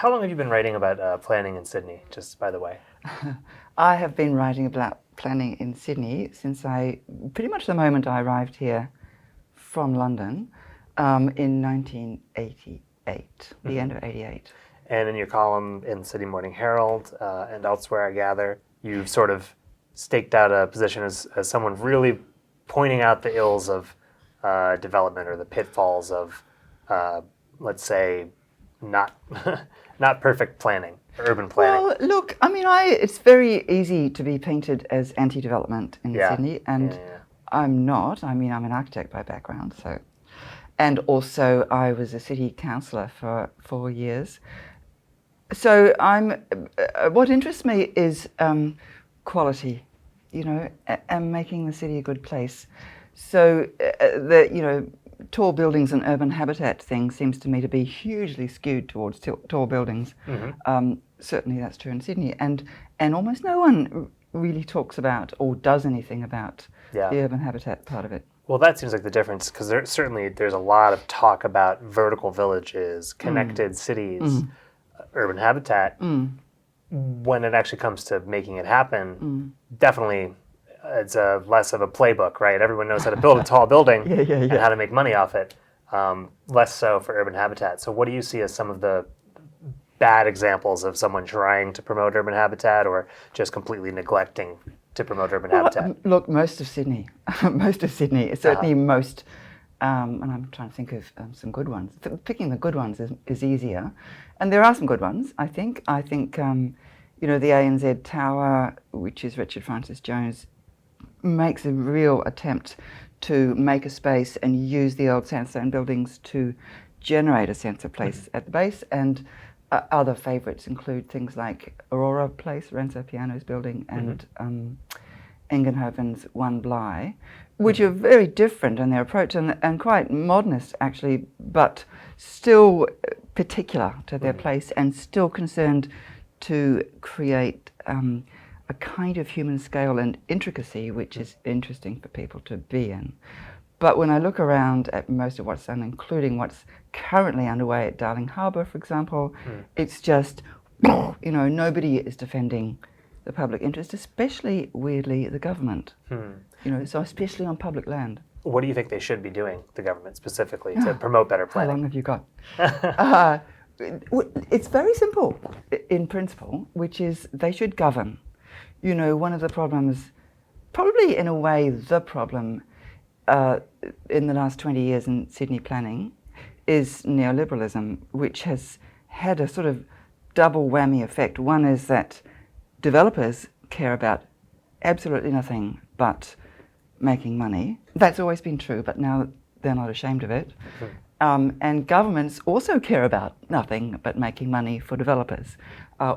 How long have you been writing about planning in Sydney, just by the way? I have been writing about planning in Sydney since pretty much the moment I arrived here from London in 1988, the end of 88. And in your column in Sydney Morning Herald and elsewhere, I gather, you've sort of staked out a position as someone really pointing out the ills of development or the pitfalls of, let's say, not not perfect planning, urban planning. Well, look, I mean, it's very easy to be painted as anti-development in Sydney, and I'm not. I mean, I'm an architect by background, so, and also I was a city councillor for 4 years. So what interests me is quality, and making the city a good place. So tall buildings and urban habitat thing seems to me to be hugely skewed towards tall buildings. Certainly that's true in Sydney, and almost no one really talks about or does anything about the urban habitat part of it. Well, that seems like the difference, because there's a lot of talk about vertical villages, connected cities, urban habitat. When it actually comes to making it happen, definitely it's less of a playbook, right? Everyone knows how to build a tall building and how to make money off it. Less so for urban habitat. So what do you see as some of the bad examples of someone trying to promote urban habitat or just completely neglecting to promote urban habitat? Look, most of Sydney, certainly most, and I'm trying to think of some good ones. Picking the good ones is easier. And there are some good ones, I think. I think, the ANZ Tower, which is Richard Francis Jones, makes a real attempt to make a space and use the old sandstone buildings to generate a sense of place at the base. And other favourites include things like Aurora Place, Renzo Piano's building, and Engenhoven's One Bly, which are very different in their approach and quite modernist, actually, but still particular to their place and still concerned to create a kind of human scale and intricacy which is interesting for people to be in. But when I look around at most of what's done, including what's currently underway at Darling Harbour, for example, it's just, nobody is defending the public interest, especially, weirdly, the government. So especially on public land. What do you think they should be doing, the government specifically, to promote better planning? How long have you got? It's very simple in principle, which is they should govern. One of the problems, probably in a way the problem in the last 20 years in Sydney planning is neoliberalism, which has had a sort of double whammy effect. One is that developers care about absolutely nothing but making money. That's always been true, but now they're not ashamed of it. And governments also care about nothing but making money for developers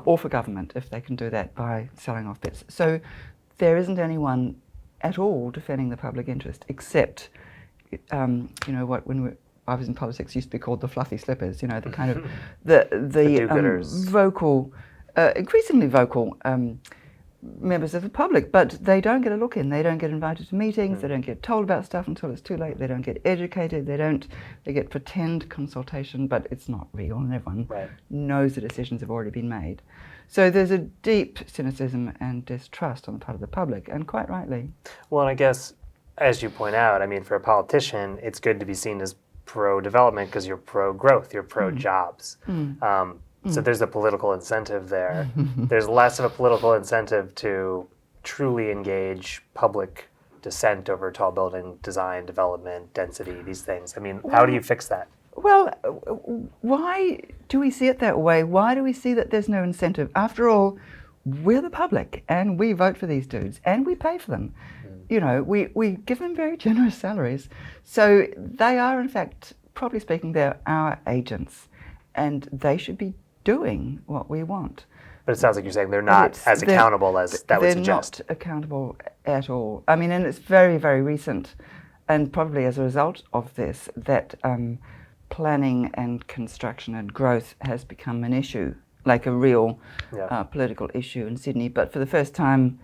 or for government, if they can do that by selling off bits. So there isn't anyone at all defending the public interest, except, what I was in politics used to be called the fluffy slippers, the kind of the vocal, increasingly vocal members of the public, but they don't get a look in. They don't get invited to meetings. They don't get told about stuff until it's too late. They don't get educated. They get pretend consultation, but it's not real, and everyone knows the decisions have already been made. So there's a deep cynicism and distrust on the part of the public, and quite rightly. Well, and I guess, as you point out, for a politician, it's good to be seen as pro-development because you're pro-growth, you're pro-jobs. So there's a political incentive there. There's less of a political incentive to truly engage public dissent over tall building design, development, density, these things. How do you fix that? Well, why do we see it that way? Why do we see that there's no incentive? After all, we're the public and we vote for these dudes and we pay for them. We give them very generous salaries. So they are, in fact, properly speaking, they're our agents and they should be doing what we want. But it sounds like you're saying they're not as accountable as that would suggest. They're not accountable at all. And it's very, very recent, and probably as a result of this, that planning and construction and growth has become an issue, like a real political issue in Sydney. But for the first time,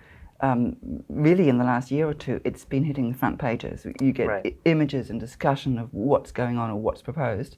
really in the last year or two, it's been hitting the front pages. You get images and discussion of what's going on or what's proposed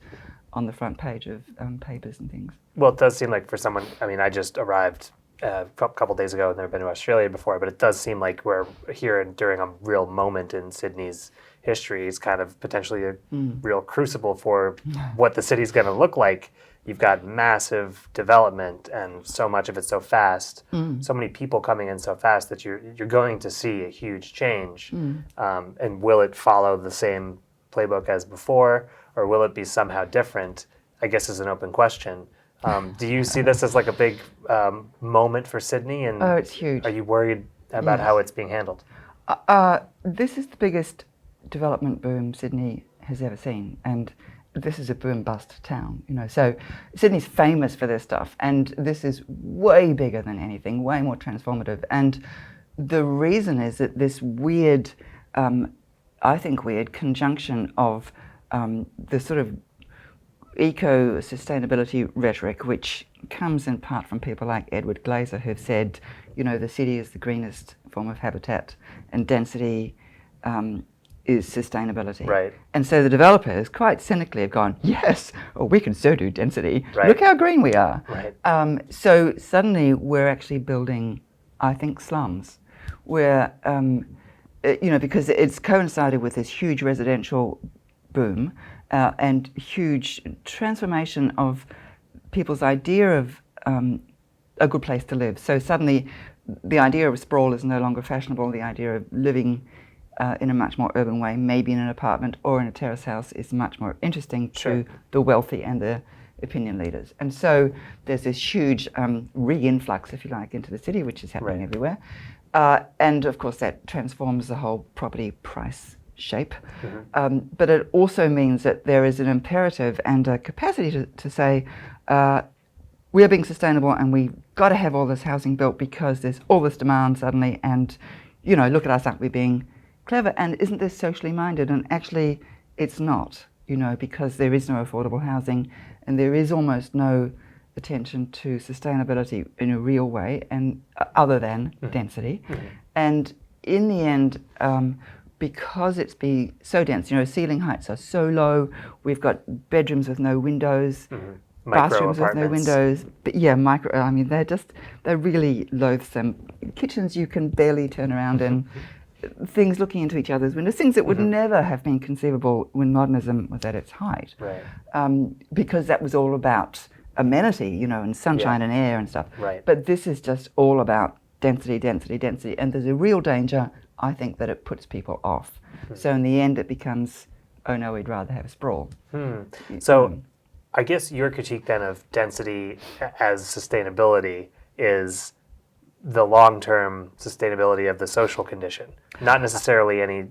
on the front page of papers and things. Well, it does seem like for someone, I mean, I just arrived a couple days ago and never been to Australia before, but it does seem like we're here during a real moment in Sydney's history. It's kind of potentially a real crucible for what the city's going to look like. You've got massive development and so much of it so fast, so many people coming in so fast that you're going to see a huge change. And will it follow the same playbook as before, or will it be somehow different? I guess is an open question. Do you see this as like a big moment for Sydney? And oh, it's huge. Are you worried about how it's being handled? This is the biggest development boom Sydney has ever seen, and this is a boom-bust town, you know. So Sydney's famous for this stuff, and this is way bigger than anything, way more transformative. And the reason is that this weird, I think weird, conjunction of the sort of eco-sustainability rhetoric, which comes in part from people like Edward Glaser, who've said, you know, the city is the greenest form of habitat, and density is sustainability. Right. And so the developers quite cynically have gone, yes, well, we can so do density. Right. Look how green we are. Right. So suddenly we're actually building, I think, slums where, you know, because it's coincided with this huge residential boom and huge transformation of people's idea of a good place to live. So suddenly the idea of sprawl is no longer fashionable. The idea of living in a much more urban way, maybe in an apartment or in a terrace house, is much more interesting to the wealthy and the opinion leaders. And so there's this huge re-influx, if you like, into the city, which is happening everywhere. And of course that transforms the whole property price shape. But it also means that there is an imperative and a capacity to say, we are being sustainable and we've got to have all this housing built because there's all this demand suddenly, and, you know, look at us, aren't we being clever, and isn't this socially minded? And actually it's not, you know, because there is no affordable housing and there is almost no attention to sustainability in a real way, and other than density. And in the end, because it's been so dense, you know, ceiling heights are so low, we've got bedrooms with no windows, bathrooms with no windows, but I mean, they're really loathsome. Kitchens you can barely turn around in, things looking into each other's windows, things that would never have been conceivable when modernism was at its height. Because that was all about amenity, you know, and sunshine and air and stuff. But this is just all about density, density, density, and there's a real danger, I think, that it puts people off. So in the end it becomes, oh no, we'd rather have sprawl. So I guess your critique then of density as sustainability is the long-term sustainability of the social condition, not necessarily any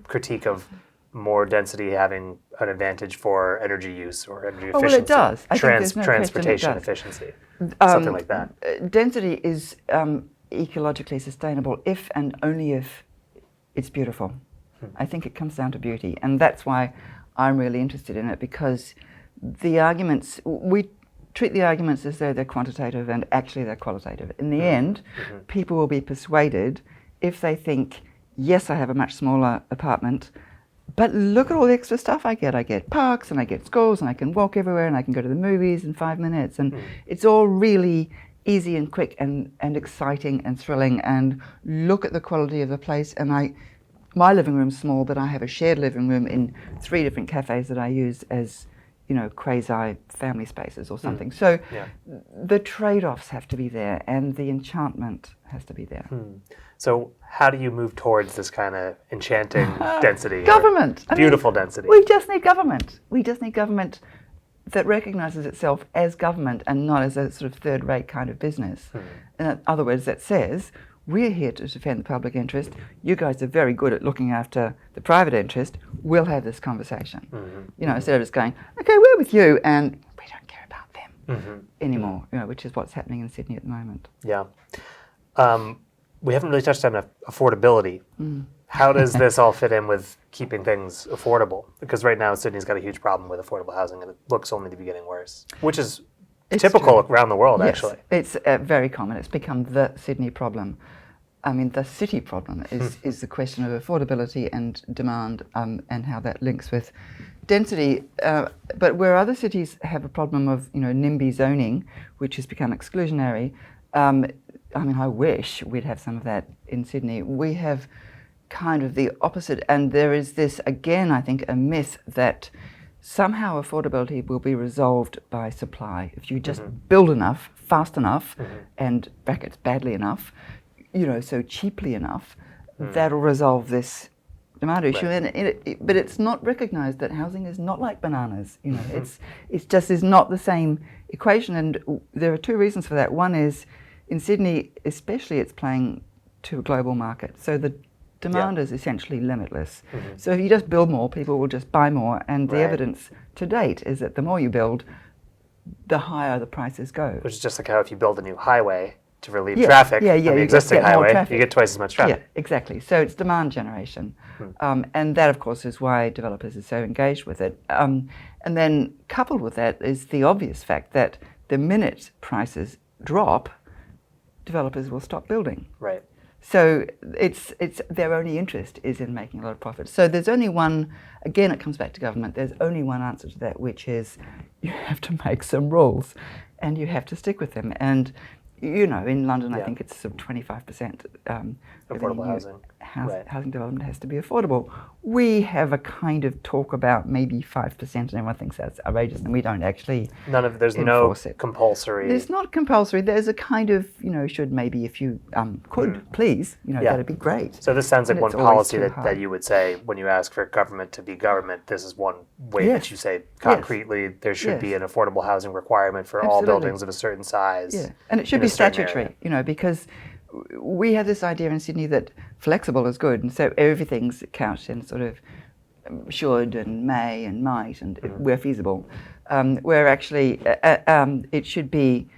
critique of more density having an advantage for energy use or energy efficiency. Well, it does. I think there's no transportation efficiency, something like that. Density is ecologically sustainable if and only if it's beautiful. I think it comes down to beauty, and that's why I'm really interested in it, because the arguments, we treat the arguments as though they're quantitative and actually they're qualitative. In the end, people will be persuaded if they think, yes, I have a much smaller apartment, but look at all the extra stuff I get. I get parks and I get schools and I can walk everywhere and I can go to the movies in 5 minutes, and it's all really easy and quick and exciting and thrilling, and look at the quality of the place. And my living room's small, but I have a shared living room in 3 different cafes that I use as, you know, quasi family spaces or something. So the trade-offs have to be there and the enchantment has to be there. So how do you move towards this kind of enchanting density? Government. Beautiful density. We just need government. We just need government that recognises itself as government and not as a sort of third-rate kind of business. In other words, that says, we're here to defend the public interest. You guys are very good at looking after the private interest. We'll have this conversation. You know, instead of just going, okay, we're with you, and we don't care about them anymore. You know, which is what's happening in Sydney at the moment. Yeah. We haven't really touched on affordability. How does this all fit in with keeping things affordable? Because right now Sydney's got a huge problem with affordable housing, and it looks only to be getting worse, which is typical around the world, actually. It's very common. It's become the Sydney problem. I mean, the city problem is the question of affordability and demand, and how that links with density, but where other cities have a problem of NIMBY zoning, which has become exclusionary. I wish we'd have some of that in Sydney. We have kind of the opposite, and there is this, again, I think, a myth that somehow affordability will be resolved by supply. If you just build enough, fast enough, and brackets badly enough, so cheaply enough, that'll resolve this demand issue. Right. But it's not recognised that housing is not like bananas. It's just is not the same equation, and there are two reasons for that. One is in Sydney, especially, it's playing to a global market, so the demand is essentially limitless. So if you just build more, people will just buy more, and the evidence to date is that the more you build, the higher the prices go. Which is just like how if you build a new highway to relieve traffic from the existing highway, you get twice as much traffic. Yeah, exactly. So it's demand generation. And that, of course, is why developers are so engaged with it. And then coupled with that is the obvious fact that the minute prices drop, developers will stop building. Right. So it's their only interest is in making a lot of profit. So there's only one, again, it comes back to government, there's only one answer to that, which is you have to make some rules and you have to stick with them. And, in London, I think it's sort of 25% affordable housing. Housing development has to be affordable. We have a kind of talk about maybe 5%, and everyone thinks that's outrageous, and we don't actually there's no compulsory. There's not compulsory. There's a kind of, should maybe if you could, please, that'd be great. So this sounds like one policy that you would say when you ask for government to be government, this is one way that you say concretely there should be an affordable housing requirement for all buildings of a certain size. Yeah, and it should be statutory, because we have this idea in Sydney that flexible is good, and so everything's couched in sort of should and may and might and where feasible, where actually it should be,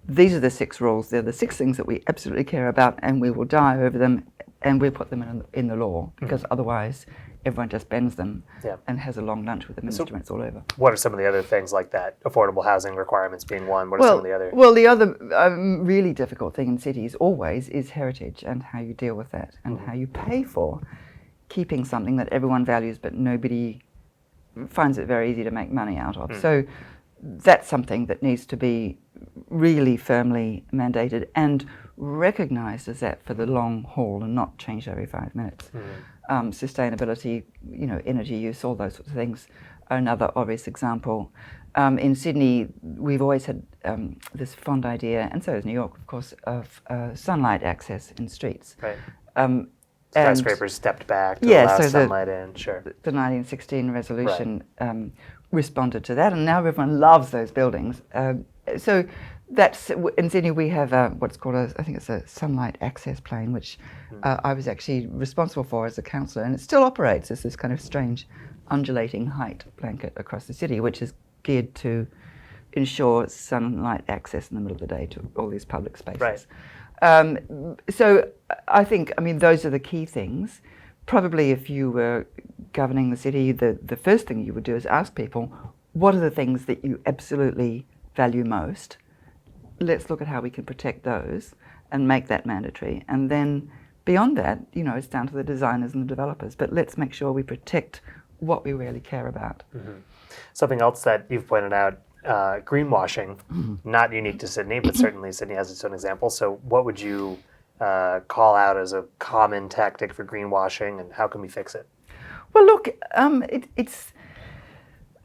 these are the 6 rules, they're the 6 things that we absolutely care about, and we will die over them, and we put them in the law, because otherwise everyone just bends them and has a long lunch with them and instruments all over. What are some of the other things like that? Affordable housing requirements being one. What are some of the other? Well, the other really difficult thing in cities always is heritage and how you deal with that and how you pay for keeping something that everyone values but nobody finds it very easy to make money out of. So that's something that needs to be really firmly mandated and recognised as that for the long haul and not changed every 5 minutes. Sustainability, energy use, all those sorts of things are another obvious example. In Sydney, we've always had this fond idea, and so has New York, of course, of sunlight access in streets. Right. Skyscrapers stepped back to allow sunlight in, sure. The 1916 resolution responded to that, and now everyone loves those buildings. So that's, in Sydney we have what's called I think it's a sunlight access plane, which I was actually responsible for as a councillor, and it still operates as this kind of strange undulating height blanket across the city, which is geared to ensure sunlight access in the middle of the day to all these public spaces. Right. So I think, those are the key things. Probably if you were governing the city, the first thing you would do is ask people, what are the things that you absolutely value most? Let's look at how we can protect those and make that mandatory. And then beyond that, it's down to the designers and the developers. But let's make sure we protect what we really care about. Something else that you've pointed out, greenwashing, not unique to Sydney, but certainly Sydney has its own example. So what would you call out as a common tactic for greenwashing, and how can we fix it? Well, look, it's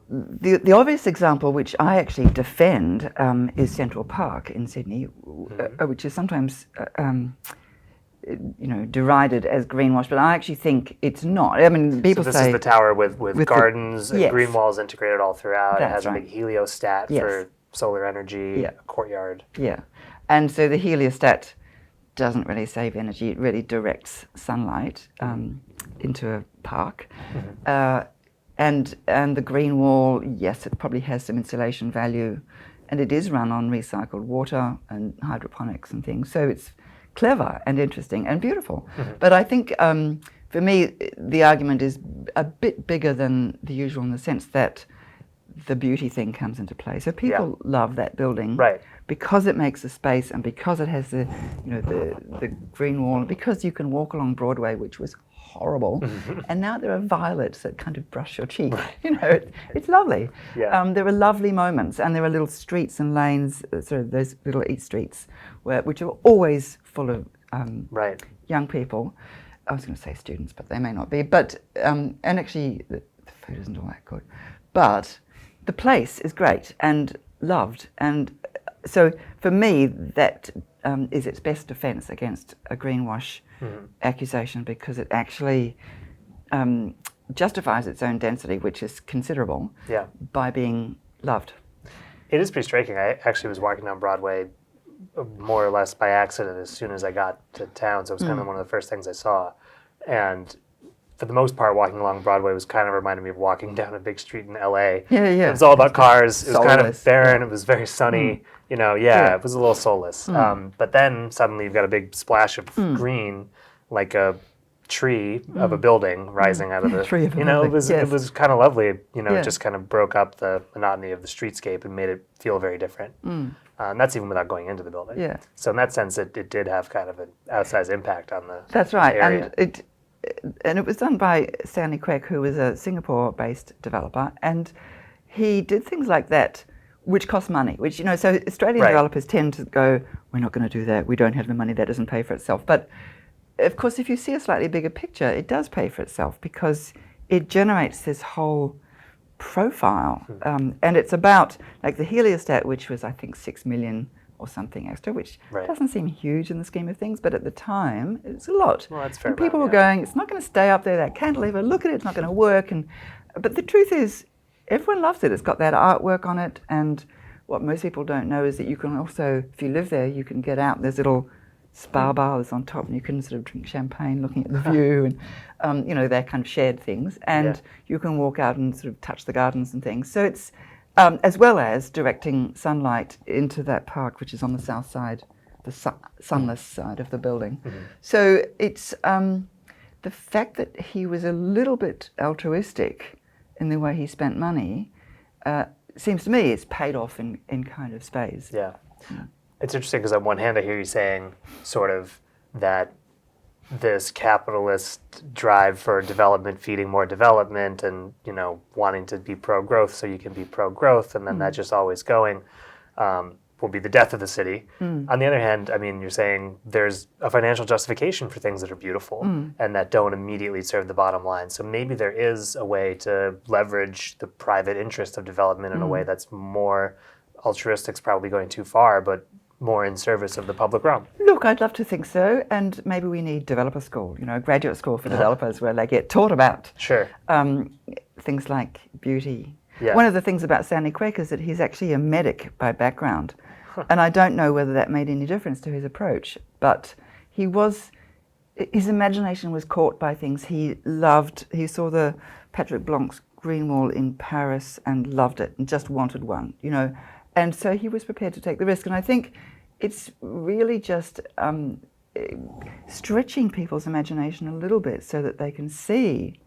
the obvious example, which I actually defend, is Central Park in Sydney, which is sometimes derided as greenwash, but I actually think it's not. People say... So this is the tower with gardens and green walls integrated all throughout. It has a big heliostat for solar energy, a courtyard. Yeah, and so the heliostat doesn't really save energy, it really directs sunlight into a park. And the green wall, yes, it probably has some insulation value, and it is run on recycled water and hydroponics and things, so it's clever and interesting and beautiful. But I think for me the argument is a bit bigger than the usual, in the sense that the beauty thing comes into play. So people love that building because it makes a space, and because it has the green wall, and because you can walk along Broadway, which was horrible. And now there are violets that kind of brush your cheek. It's lovely. Yeah. There are lovely moments, and there are little streets and lanes, those little eat streets, which are always full of young people. I was going to say students, but they may not be. But and actually, the food isn't all that good. But the place is great and loved, and so for me, that is its best defence against a greenwash accusation, because it actually justifies its own density, which is considerable, by being loved. It is pretty striking. I actually was walking down Broadway more or less by accident as soon as I got to town, so it was kind of one of the first things I saw. And for the most part, walking along Broadway was kind of reminded me of walking down a big street in LA. It was all about cars. It was kind of barren. It was very sunny. It was a little soulless. But then suddenly you've got a big splash of green, like a tree of a building rising out of the tree of a building. It was kind of lovely. It just kind of broke up the monotony of the streetscape and made it feel very different. And that's even without going into the building. So in that sense, it did have kind of an outsized impact on the area. And it was done by Stanley Quek, who was a Singapore-based developer, and he did things like that, which cost money. Which so Australian developers tend to go, "We're not going to do that. We don't have the money. That doesn't pay for itself." But of course, if you see a slightly bigger picture, it does pay for itself, because it generates this whole profile, and it's about like the heliostat, which was I think 6 million or something extra, which doesn't seem huge in the scheme of things, but at the time it's a lot. Well, that's fair. And people were going, "It's not going to stay up there, that cantilever, look at it, it's not going to work." But the truth is, everyone loves it. It's got that artwork on it, and what most people don't know is that you can also, if you live there, you can get out. There's little spa bars on top, and you can sort of drink champagne looking at the view, and they're kind of shared things, and you can walk out and sort of touch the gardens and things. So it's as well as directing sunlight into that park, which is on the south side, the sunless side of the building. So it's the fact that he was a little bit altruistic in the way he spent money, seems to me it's paid off in kind of spades. Yeah. It's interesting because on one hand I hear you saying sort of that this capitalist drive for development feeding more development and, wanting to be pro-growth so you can be pro-growth, and then that just always going will be the death of the city. On the other hand, I mean, you're saying there's a financial justification for things that are beautiful and that don't immediately serve the bottom line. So maybe there is a way to leverage the private interest of development in a way that's more altruistic's probably going too far, but more in service of the public realm. Look, I'd love to think so, and maybe we need developer school, a graduate school for developers where they get taught about things like beauty. One of the things about Stanley Quek is that he's actually a medic by background, and I don't know whether that made any difference to his approach, but his imagination was caught by things he loved. He saw the Patrick Blanc's Green Wall in Paris and loved it and just wanted one, and so he was prepared to take the risk. And I think it's really just stretching people's imagination a little bit so that they can see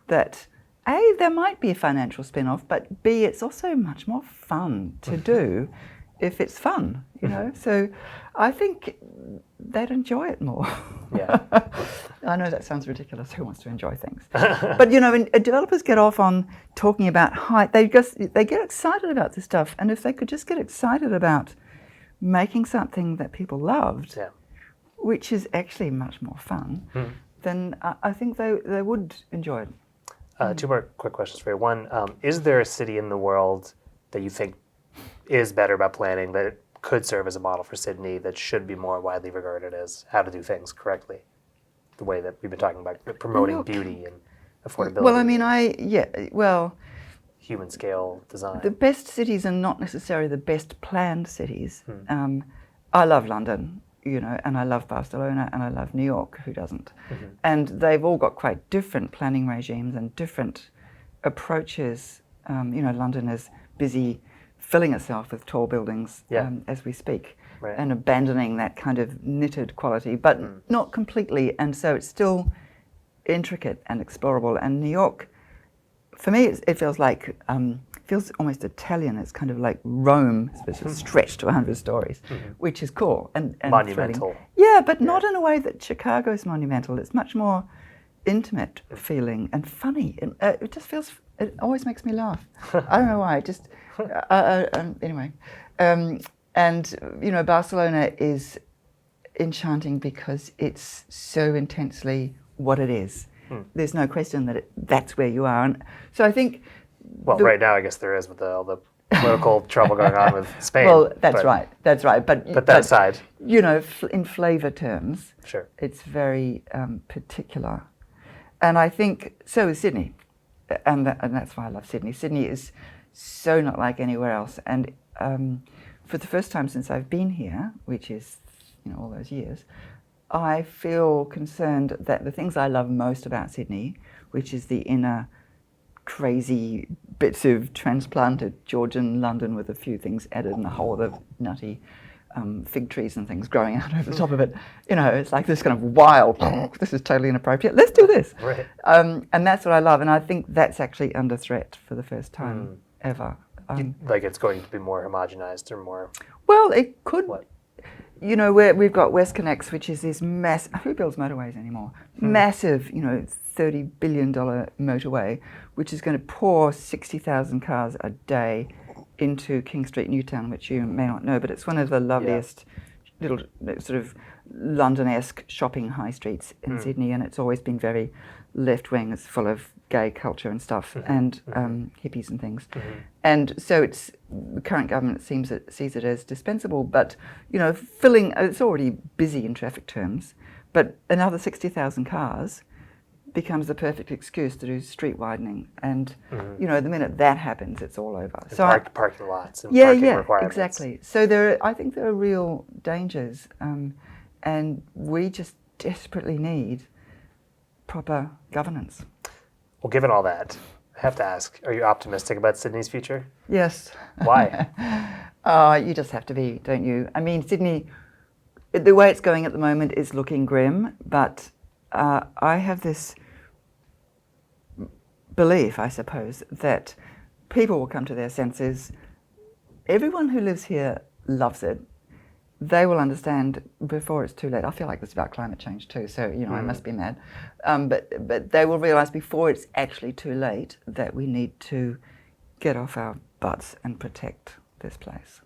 that A, there might be a financial spin-off, but B, it's also much more fun to do if it's fun, So I think they'd enjoy it more. I know that sounds ridiculous. Who wants to enjoy things? But when developers get off on talking about height, they get excited about this stuff. And if they could just get excited about making something that people loved, which is actually much more fun, then I think they would enjoy it. Two more quick questions for you. One, is there a city in the world that you think is better about planning, that it could serve as a model for Sydney, that should be more widely regarded as how to do things correctly? The way that we've been talking about promoting beauty and affordability. Well, I mean, human scale design. The best cities are not necessarily the best planned cities. I love London, and I love Barcelona, and I love New York. Who doesn't? And they've all got quite different planning regimes and different approaches. London is busy filling itself with tall buildings as we speak, and abandoning that kind of knitted quality, but not completely. And so it's still intricate and explorable. And New York, for me, it feels like feels almost Italian. It's kind of like Rome, stretched to 100 stories, which is cool and monumental. Thrilling. Yeah, but not in a way that Chicago's monumental. It's much more intimate feeling and funny. It just feels. It always makes me laugh. I don't know why. It just anyway. And Barcelona is enchanting because it's so intensely what it is. There's no question that that's where you are. And so I think. Well, right now I guess there is with all the political trouble going on with Spain. Well, that's right. But that aside, in flavour terms, sure, it's very particular, and I think so is Sydney, and that's why I love Sydney. Sydney is so not like anywhere else, and for the first time since I've been here, which is all those years, I feel concerned that the things I love most about Sydney, which is the inner crazy bits of transplanted Georgian London with a few things added and a whole other nutty fig trees and things growing out over the top of it. It's like this kind of wild, this is totally inappropriate, let's do this. Right. And that's what I love. And I think that's actually under threat for the first time ever. Like it's going to be more homogenized or more... Well, it could... What? We've got WestConnex, which is this who builds motorways anymore? Massive, $30 billion motorway, which is going to pour 60,000 cars a day into King Street, Newtown, which you may not know, but it's one of the loveliest little sort of London-esque shopping high streets in Sydney, and it's always been very left-wing. It's full of gay culture and stuff, and hippies and things. And so the current government sees it as dispensable, but it's already busy in traffic terms, but another 60,000 cars becomes the perfect excuse to do street widening, and the minute that happens, it's all over. And so parking lots and parking requirements. Exactly. So I think there are real dangers, and we just desperately need proper governance. Well, given all that, I have to ask: are you optimistic about Sydney's future? Yes. Why? You just have to be, don't you? I mean, Sydney, the way it's going at the moment is looking grim, but I have this belief, I suppose, that people will come to their senses. Everyone who lives here loves it. They will understand before it's too late. I feel like this is about climate change too, so I must be mad. But they will realise before it's actually too late that we need to get off our butts and protect this place.